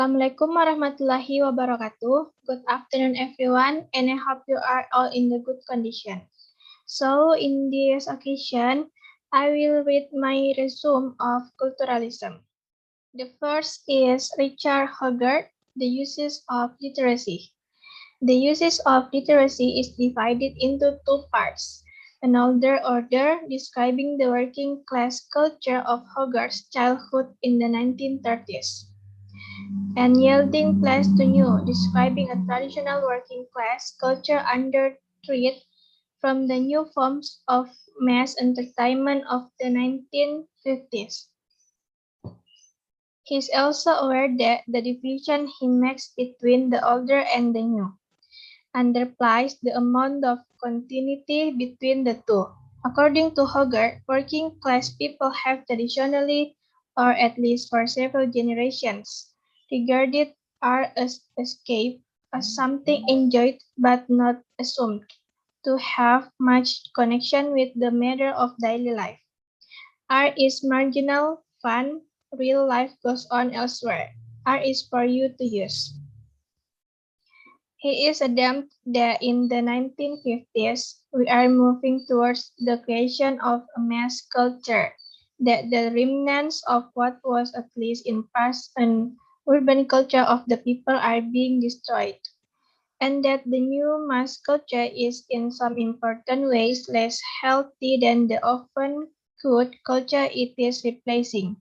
Assalamualaikum warahmatullahi wabarakatuh. Good afternoon, everyone, and I hope you are all in the good condition. So, in this occasion, I will read my resume of culturalism. The first is Richard Hogarth, The Uses of Literacy. The uses of literacy is divided into two parts. An older order describing the working class culture of Hogarth's childhood in the 1930s and yielding place to new, describing a traditional working class culture under threat from the new forms of mass entertainment of the 1950s. He is also aware that the division he makes between the older and the new underplies the amount of continuity between the two. According to Hogarth, working class people have traditionally, or at least for several generations, regarded art as escape, as something enjoyed but not assumed to have much connection with the matter of daily life. Art is marginal, fun, real life goes on elsewhere. Art is for you to use. He is adamant that in the 1950s, we are moving towards the creation of a mass culture, that the remnants of what was at least in past an urban culture of the people are being destroyed, and that the new mass culture is in some important ways less healthy than the often good culture it is replacing.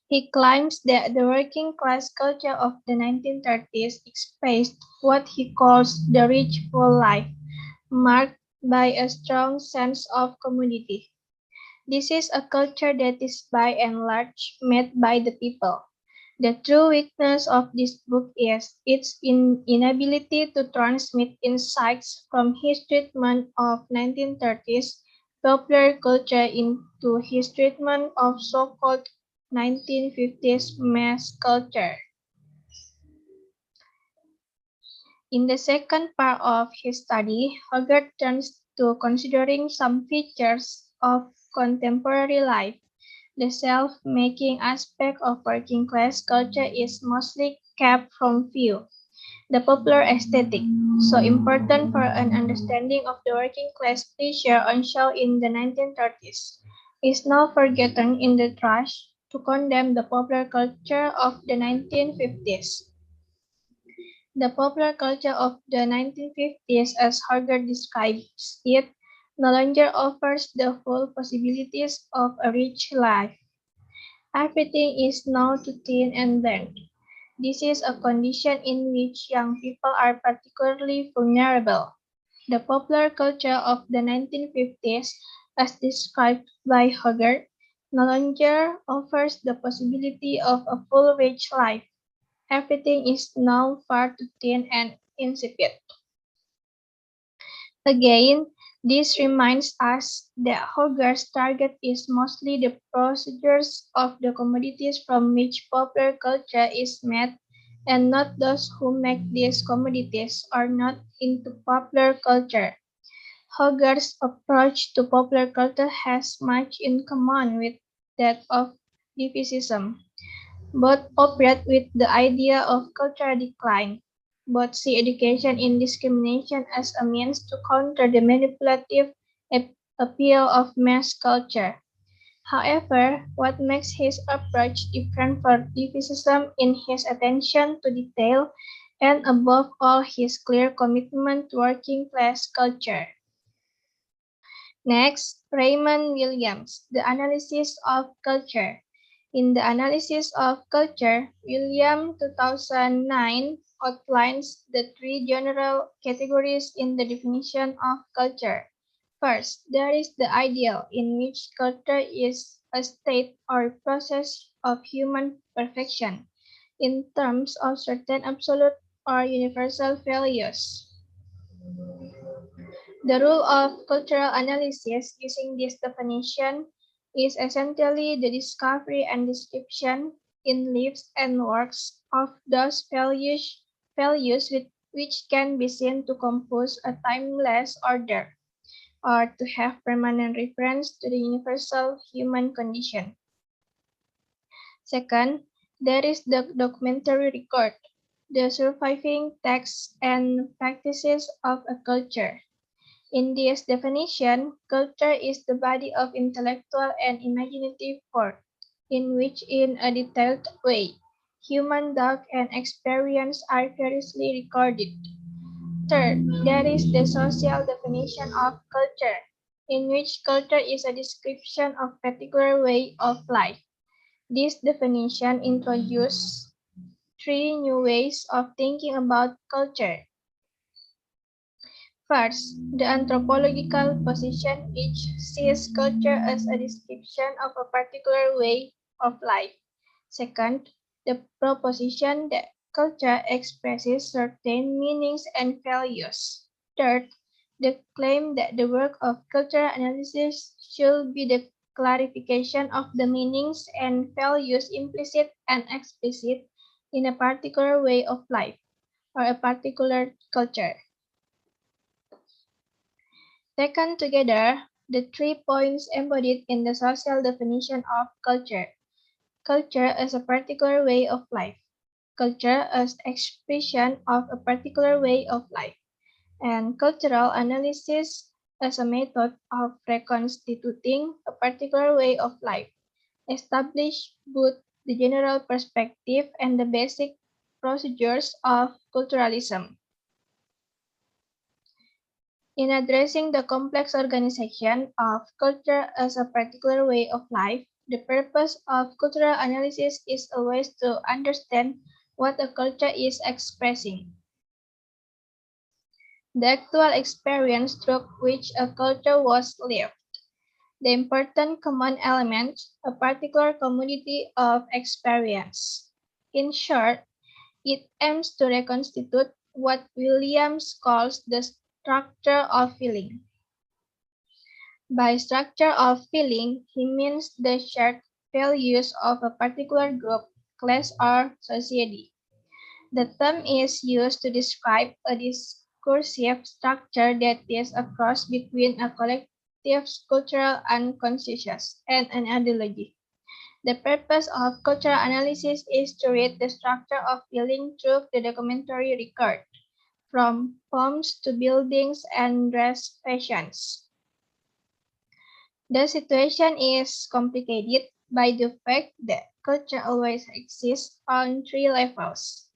He claims that the working class culture of the 1930s expressed what he calls the rich full life, marked by a strong sense of community. This is a culture that is by and large made by the people. The true weakness of this book is its inability to transmit insights from his treatment of 1930s popular culture into his treatment of so-called 1950s mass culture. In the second part of his study, Hogarth turns to considering some features of contemporary life. The self-making aspect of working class culture is mostly kept from view. The popular aesthetic, so important for an understanding of the working class pleasure on show in the 1930s, is now forgotten in the rush to condemn the popular culture of the 1950s. The popular culture of the 1950s, as Hogarth describes it, no longer offers the full possibilities of a rich life. Everything is now too thin and bland. This is a condition in which young people are particularly vulnerable. The popular culture of the 1950s, as described by Hogarth, no longer offers the possibility of a full rich life. Everything is now far too thin and insipid. Again, this reminds us that Hogarth's target is mostly the producers of the commodities from which popular culture is made, and not those who make these commodities or not into popular culture. Hogarth's approach to popular culture has much in common with that of Lefebvreism. Both operate with the idea of cultural decline. Both see education in discrimination as a means to counter the manipulative appeal of mass culture. However, what makes his approach different from Lefebvreism is his attention to detail and above all his clear commitment to working class culture. Next, Raymond Williams, The Analysis of Culture. In The Analysis of Culture, William 2009 outlines the three general categories in the definition of culture. First, there is the ideal, in which culture is a state or process of human perfection in terms of certain absolute or universal values. The rule of cultural analysis using this definition is essentially the discovery and description in lives and works of those values which can be seen to compose a timeless order or to have permanent reference to the universal human condition. Second, There is the documentary record, the surviving texts and practices of a culture. In this definition, culture is the body of intellectual and imaginative work, in which, in a detailed way, human thought and experience are variously recorded. Third, there is the social definition of culture, in which culture is a description of particular way of life. This definition introduces three new ways of thinking about culture. First, the anthropological position, which sees culture as a description of a particular way of life. Second, the proposition that culture expresses certain meanings and values. Third, the claim that the work of cultural analysis should be the clarification of the meanings and values implicit and explicit in a particular way of life or a particular culture. Taken together, the 3 points embodied in the social definition of culture. Culture as a particular way of life. Culture as expression of a particular way of life. And cultural analysis as a method of reconstituting a particular way of life. Establish both the general perspective and the basic procedures of culturalism. In addressing the complex organization of culture as a particular way of life, the purpose of cultural analysis is always to understand what a culture is expressing. The actual experience through which a culture was lived. The important common element, a particular community of experience. In short, it aims to reconstitute what Williams calls the structure of feeling. By structure of feeling, he means the shared values of a particular group, class, or society. The term is used to describe a discursive structure that is a cross between a collective's cultural unconscious and an ideology. The purpose of cultural analysis is to read the structure of feeling through the documentary record, from poems to buildings and dress fashions. The situation is complicated by the fact that culture always exists on three levels.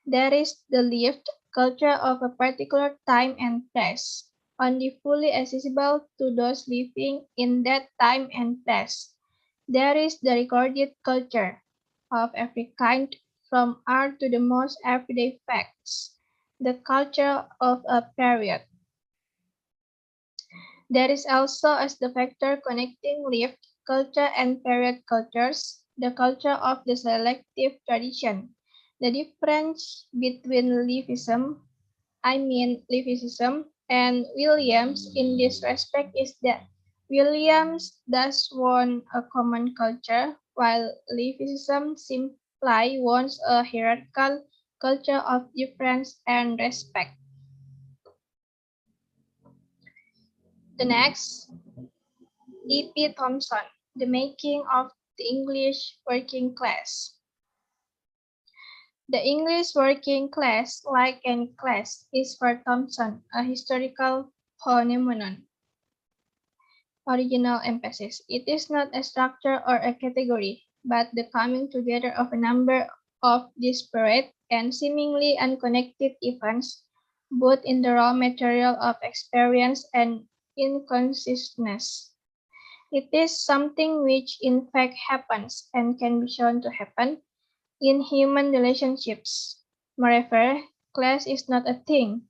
There is the lived culture of a particular time and place, only fully accessible to those living in that time and place. There is the recorded culture of every kind, from art to the most everyday facts, the culture of a period. There is also as the factor connecting lived culture and period cultures, the culture of the selective tradition. The difference between Levicism and Williams in this respect is that Williams does want a common culture, while Levicism simply wants a hierarchical culture of difference and respect. The next, E.P. Thompson, The Making of the English Working Class. The English working class, like any class, is for Thompson a historical phenomenon. Original emphasis. It is not a structure or a category, but the coming together of a number of disparate and seemingly unconnected events, both in the raw material of experience and in consciousness. It is something which in fact happens and can be shown to happen in human relationships. Moreover, class is not a thing.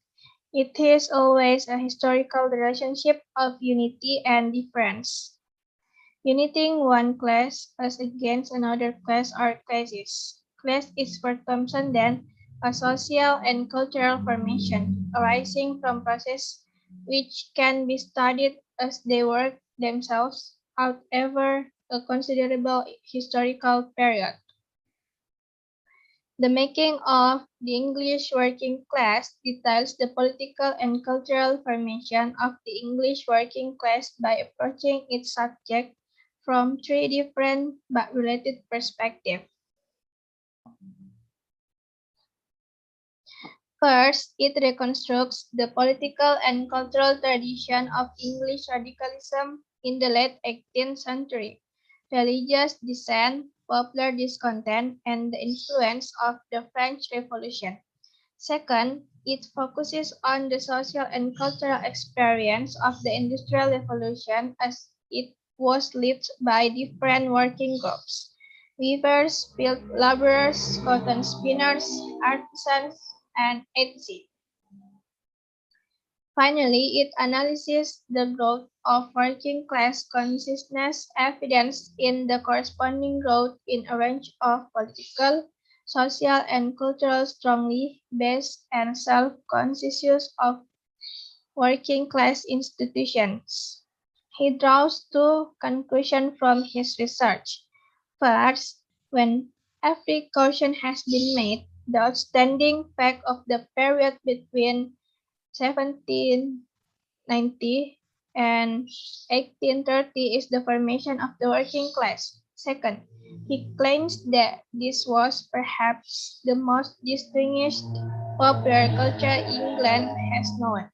It is always a historical relationship of unity and difference. Uniting one class as against another class or classes. Class is for Thompson then a social and cultural formation arising from processes which can be studied as they work themselves out over a considerable historical period. The Making of the English Working Class details the political and cultural formation of the English working class by approaching its subject from three different but related perspectives. First, it reconstructs the political and cultural tradition of English radicalism in the late 18th century, religious dissent, popular discontent, and the influence of the French Revolution. Second, it focuses on the social and cultural experience of the Industrial Revolution as it was lived by different working groups: weavers, field laborers, cotton spinners, artisans, and etc. Finally, it analyzes the growth of working class consciousness evidenced in the corresponding growth in a range of political, social, and cultural strongly based and self-conscious of working class institutions. He draws two conclusions from his research. First, when every caution has been made, the outstanding fact of the period between 1790 and 1830 is the formation of the working class. Second, he claims that this was perhaps the most distinguished popular culture England has known.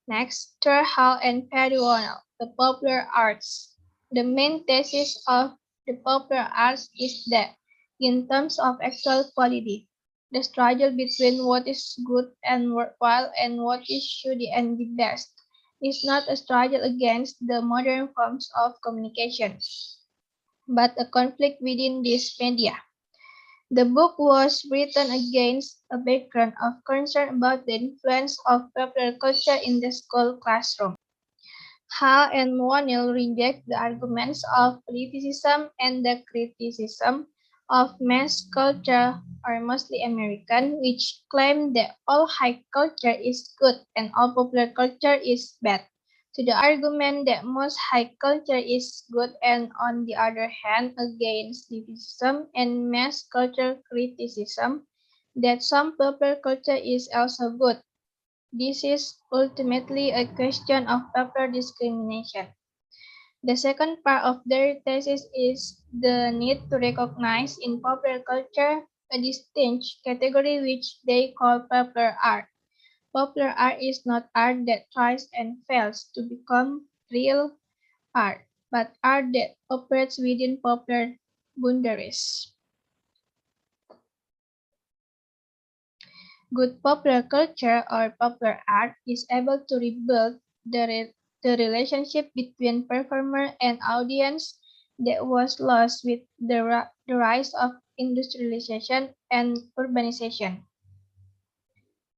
Next, Terhal and Paduano, the popular arts. The main thesis of the popular arts is that, in terms of actual quality, the struggle between what is good and worthwhile and what is should and the best is not a struggle against the modern forms of communication, but a conflict within these media. The book was written against a background of concern about the influence of popular culture in the school classroom. Hall and O'Neill reject the arguments of politicism and the criticism of mass culture, or mostly American, which claim that all high culture is good and all popular culture is bad, to the argument that most high culture is good and on the other hand against criticism and mass culture criticism that some popular culture is also good. This is ultimately a question of popular discrimination. The second part of their thesis is the need to recognize in popular culture a distinct category which they call popular art. Popular art is not art that tries and fails to become real art, but art that operates within popular boundaries. Good popular culture or popular art is able to rebuild the relationship between performer and audience that was lost with the rise of industrialization and urbanization.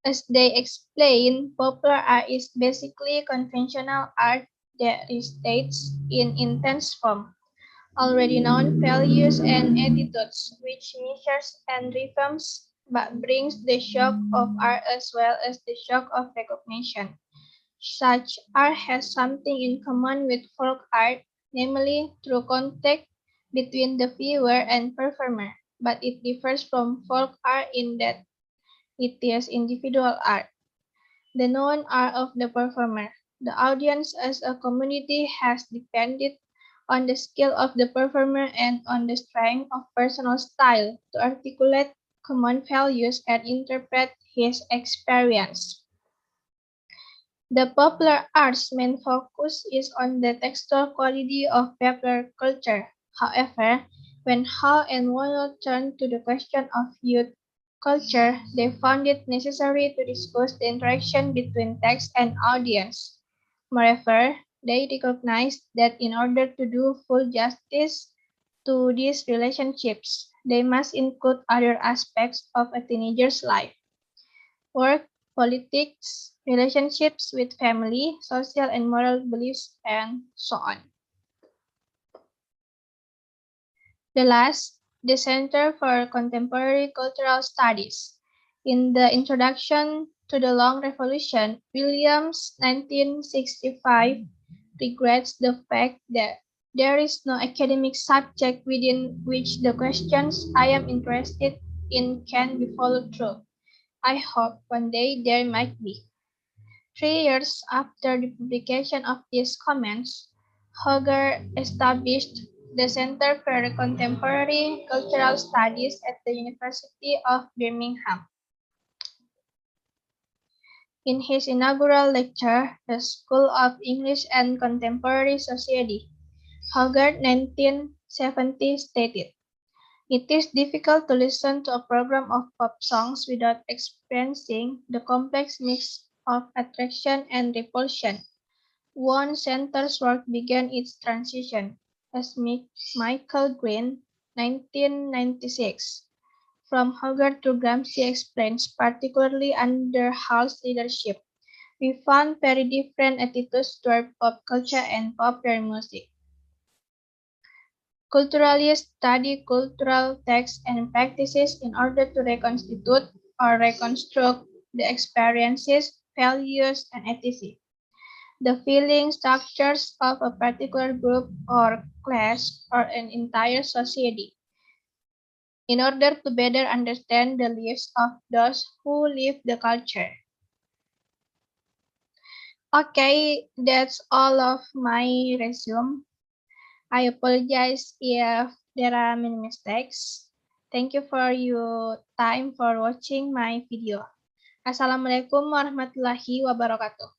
As they explain, popular art is basically conventional art that restates in intense form already known values and attitudes, which measures and reforms, but brings the shock of art as well as the shock of recognition. Such art has something in common with folk art, namely through contact between the viewer and performer, but it differs from folk art in that it is individual art, the known art of the performer. The audience as a community has depended on the skill of the performer and on the strength of personal style to articulate common values and interpret his experience. The popular arts' main focus is on the textual quality of popular culture. However, when Hall and Warnold turned to the question of youth culture, they found it necessary to discuss the interaction between text and audience. Moreover, they recognized that in order to do full justice to these relationships, they must include other aspects of a teenager's life: work, politics, relationships with family, social and moral beliefs, and so on. The last, the Center for Contemporary Cultural Studies. In the introduction to the Long Revolution, Williams, 1965, regrets the fact that there is no academic subject within which the questions I am interested in can be followed through. I hope one day there might be. 3 years after the publication of these comments, Hogger established the Center for Contemporary Cultural Studies at the University of Birmingham. In his inaugural lecture, The School of English and Contemporary Society, Hogarth 1970 stated, "It is difficult to listen to a program of pop songs without experiencing the complex mix of attraction and repulsion." One center's work began its transition, as Michael Green, 1996, from Hogarth to Gramsci explains, particularly under Hall's leadership, we found very different attitudes toward pop culture and popular music. Culturalists study cultural texts and practices in order to reconstitute or reconstruct the experiences, values, and etc. The feeling structures of a particular group or class or an entire society in order to better understand the lives of those who live the culture. Okay, that's all of my resume. I apologize if there are many mistakes. Thank you for your time for watching my video. Assalamualaikum warahmatullahi wabarakatuh.